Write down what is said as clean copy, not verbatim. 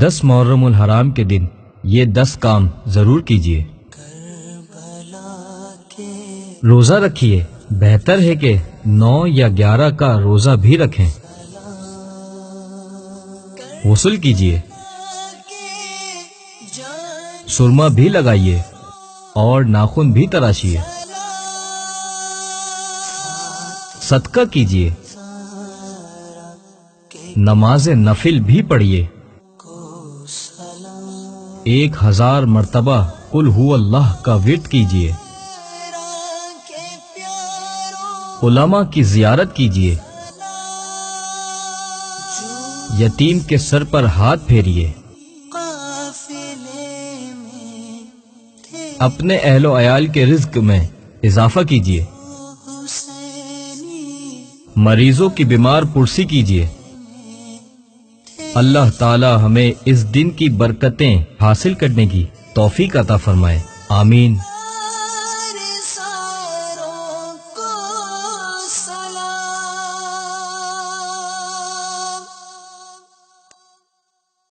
10 محرم الحرام کے دن یہ 10 کام ضرور کیجیے۔ روزہ رکھیے، بہتر ہے کہ 9 یا 11 کا روزہ بھی رکھیں۔ غسل کیجیے، سرما بھی لگائیے اور ناخن بھی تراشیے۔ صدقہ کیجیے، نماز نفل بھی پڑھیے۔ 1000 مرتبہ قل هو اللہ کا ورد کیجیے۔ علماء کی زیارت کیجیے، یتیم کے سر پر ہاتھ پھیریے۔ اپنے اہل و عیال کے رزق میں اضافہ کیجیے۔ مریضوں کی بیمار پرسی کیجیے۔ اللہ تعالی ہمیں اس دن کی برکتیں حاصل کرنے کی توفیق عطا فرمائے، آمین۔